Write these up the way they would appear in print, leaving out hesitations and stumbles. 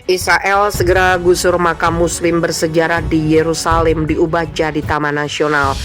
Israel segera gusur makam muslim bersejarah di Yerusalem diubah jadi taman nasional.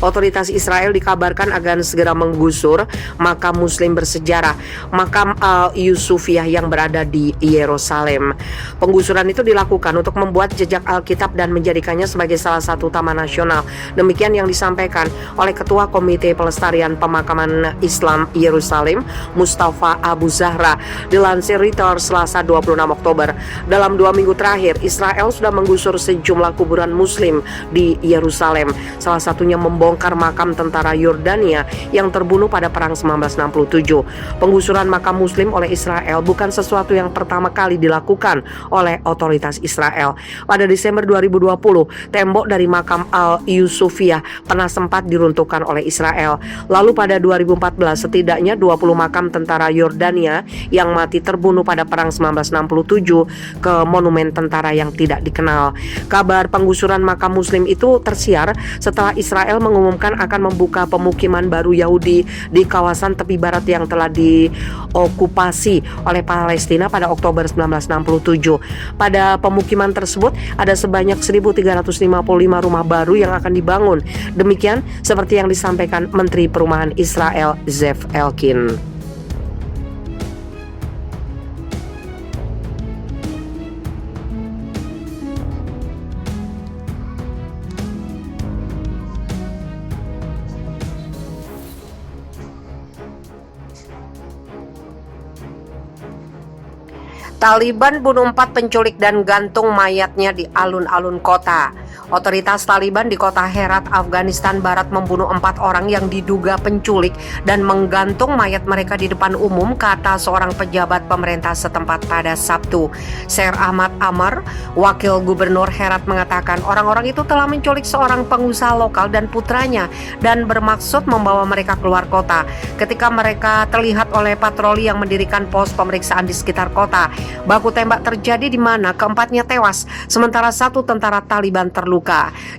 Otoritas Israel dikabarkan akan segera menggusur makam muslim bersejarah, makam Al-Yusufiyah yang berada di Yerusalem. Penggusuran itu dilakukan untuk membuat jejak Alkitab dan menjadikannya sebagai salah satu taman nasional. Demikian yang disampaikan oleh Ketua Komite Pelestarian Pemakaman Islam Yerusalem, Mustafa Abu Zahra, dilansir Reuters Selasa 26 Oktober. Dalam 2 minggu terakhir, Israel sudah menggusur sejumlah kuburan muslim di Yerusalem. Salah satunya membongkar makam tentara Yordania yang terbunuh pada Perang 1967. Penggusuran makam muslim oleh Israel bukan sesuatu yang pertama kali dilakukan oleh otoritas Israel. Pada Desember 2020, tembok dari makam Al-Yusufiyah pernah sempat diruntuhkan oleh Israel. Lalu pada 2014, setidaknya 20 makam tentara Yordania yang mati terbunuh pada Perang 1967 ke monumen tentara yang tidak dikenal. Kabar penggusuran makam muslim itu tersiar setelah Israel mengumumkan akan membuka pemukiman baru Yahudi di kawasan tepi barat yang telah diokupasi oleh Palestina pada Oktober 1967. Pada pemukiman tersebut ada sebanyak 1.355 rumah baru yang akan dibangun. Demikian seperti yang disampaikan Menteri Perumahan Israel Zev Elkin. Taliban bunuh 4 penculik dan gantung mayatnya di alun-alun kota. Otoritas Taliban di kota Herat, Afghanistan Barat membunuh 4 orang yang diduga penculik dan menggantung mayat mereka di depan umum, kata seorang pejabat pemerintah setempat pada Sabtu. Sher Ahmad Amar, wakil gubernur Herat, mengatakan orang-orang itu telah menculik seorang pengusaha lokal dan putranya dan bermaksud membawa mereka keluar kota. Ketika mereka terlihat oleh patroli yang mendirikan pos pemeriksaan di sekitar kota, baku tembak terjadi di mana keempatnya tewas, sementara 1 tentara Taliban terluka.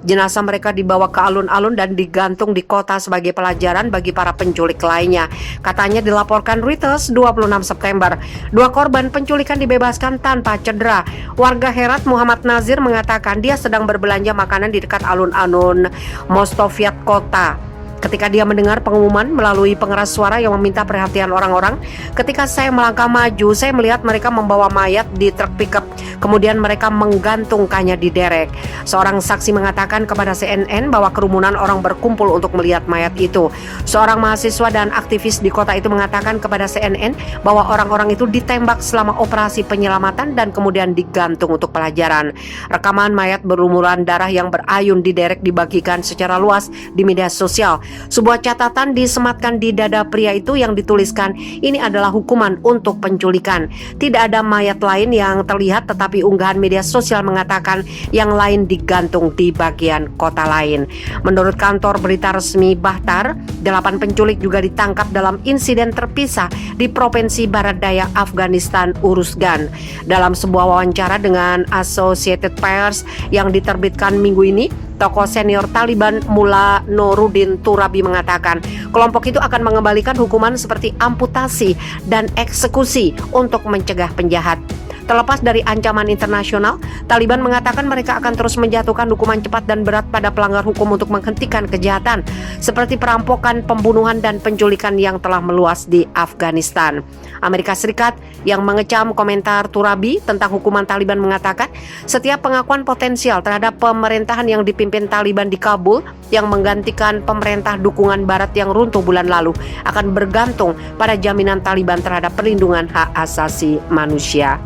Jenazah mereka dibawa ke alun-alun dan digantung di kota sebagai pelajaran bagi para penculik lainnya. Katanya dilaporkan Reuters 26 September. 2 korban penculikan dibebaskan tanpa cedera. Warga Herat Muhammad Nazir mengatakan dia sedang berbelanja makanan di dekat alun-alun Mostofiat kota. Ketika dia mendengar pengumuman melalui pengeras suara yang meminta perhatian orang-orang, ketika saya melangkah maju, saya melihat mereka membawa mayat di truk pickup. Kemudian mereka menggantungkannya di derek. Seorang saksi mengatakan kepada CNN bahwa kerumunan orang berkumpul untuk melihat mayat itu. Seorang mahasiswa dan aktivis di kota itu mengatakan kepada CNN bahwa orang-orang itu ditembak selama operasi penyelamatan dan kemudian digantung untuk pelajaran. Rekaman mayat berlumuran darah yang berayun di derek dibagikan secara luas di media sosial. Sebuah catatan disematkan di dada pria itu yang dituliskan, "Ini adalah hukuman untuk penculikan." Tidak ada mayat lain yang terlihat, tetapi unggahan media sosial mengatakan yang lain digantung di bagian kota lain. Menurut kantor berita resmi Bahtar, 8 penculik juga ditangkap dalam insiden terpisah di Provinsi Barat Daya Afghanistan, Uruzgan. Dalam sebuah wawancara dengan Associated Press yang diterbitkan minggu ini, tokoh senior Taliban Mullah Nuruddin Turabi mengatakan kelompok itu akan mengembalikan hukuman seperti amputasi dan eksekusi untuk mencegah penjahat. Terlepas dari ancaman internasional, Taliban mengatakan mereka akan terus menjatuhkan hukuman cepat dan berat pada pelanggar hukum untuk menghentikan kejahatan seperti perampokan, pembunuhan, dan penculikan yang telah meluas di Afghanistan. Amerika Serikat yang mengecam komentar Turabi tentang hukuman Taliban mengatakan setiap pengakuan potensial terhadap pemerintahan yang dipimpin Taliban di Kabul yang menggantikan pemerintah dukungan Barat yang runtuh bulan lalu akan bergantung pada jaminan Taliban terhadap perlindungan hak asasi manusia.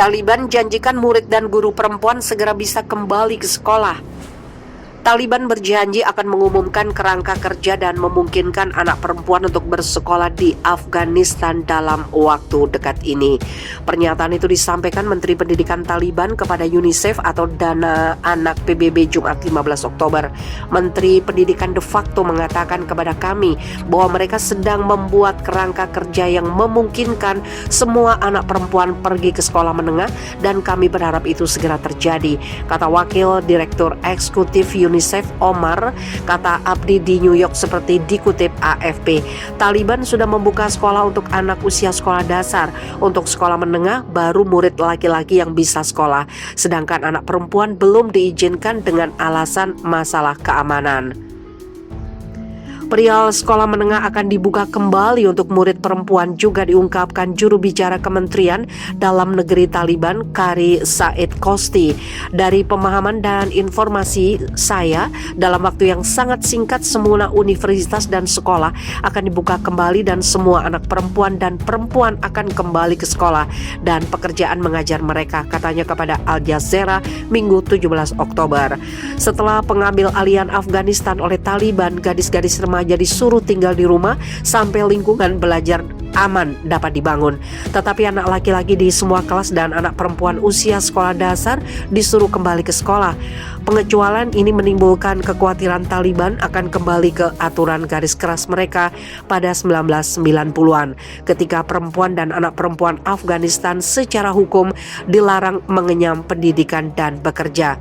Taliban janjikan murid dan guru perempuan segera bisa kembali ke sekolah. Taliban berjanji akan mengumumkan kerangka kerja dan memungkinkan anak perempuan untuk bersekolah di Afghanistan dalam waktu dekat ini. Pernyataan itu disampaikan Menteri Pendidikan Taliban kepada UNICEF atau Dana Anak PBB Jumat 15 Oktober. Menteri Pendidikan de facto mengatakan kepada kami bahwa mereka sedang membuat kerangka kerja yang memungkinkan semua anak perempuan pergi ke sekolah menengah dan kami berharap itu segera terjadi, kata Wakil Direktur Eksekutif UNICEF Omar. Kata Abdi di New York seperti dikutip AFP. Taliban sudah membuka sekolah untuk anak usia sekolah dasar. Untuk sekolah menengah baru murid laki-laki yang bisa sekolah, sedangkan anak perempuan belum diizinkan dengan alasan masalah keamanan. Perihal sekolah menengah akan dibuka kembali untuk murid perempuan juga diungkapkan juru bicara Kementerian Dalam Negeri Taliban, Qari Said Khosti. Dari pemahaman dan informasi saya, dalam waktu yang sangat singkat semua universitas dan sekolah akan dibuka kembali dan semua anak perempuan dan perempuan akan kembali ke sekolah dan pekerjaan mengajar mereka, katanya kepada Al Jazeera Minggu 17 Oktober. Setelah pengambil alihan Afghanistan oleh Taliban, gadis-gadis remaja disuruh tinggal di rumah sampai lingkungan belajar aman dapat dibangun. Tetapi anak laki-laki di semua kelas dan anak perempuan usia sekolah dasar disuruh kembali ke sekolah. Pengecualian ini menimbulkan kekhawatiran Taliban akan kembali ke aturan garis keras mereka pada 1990-an, ketika perempuan dan anak perempuan Afghanistan secara hukum dilarang mengenyam pendidikan dan bekerja.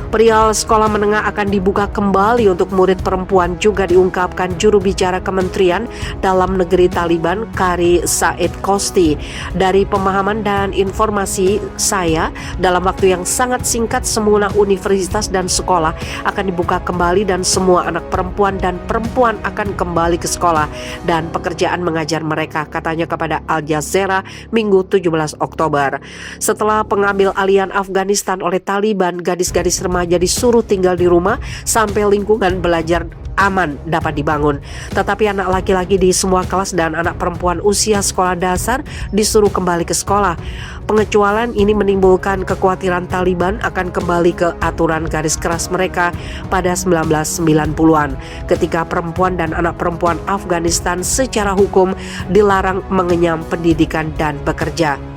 Perihal sekolah menengah akan dibuka kembali untuk murid perempuan juga diungkapkan juru bicara Kementerian Dalam Negeri Taliban, Qari Said Khosti. Dari pemahaman dan informasi saya, dalam waktu yang sangat singkat semua universitas dan sekolah akan dibuka kembali dan semua anak perempuan dan perempuan akan kembali ke sekolah dan pekerjaan mengajar mereka, katanya kepada Al Jazeera Minggu 17 Oktober. Setelah pengambil alihan Afghanistan oleh Taliban, gadis-gadis remaja disuruh tinggal di rumah sampai lingkungan belajar aman dapat dibangun. Tetapi anak laki-laki di semua kelas dan anak perempuan usia sekolah dasar disuruh kembali ke sekolah. Pengecualian ini menimbulkan kekhawatiran Taliban akan kembali ke aturan garis keras mereka pada 1990-an, ketika perempuan dan anak perempuan Afghanistan secara hukum dilarang mengenyam pendidikan dan bekerja.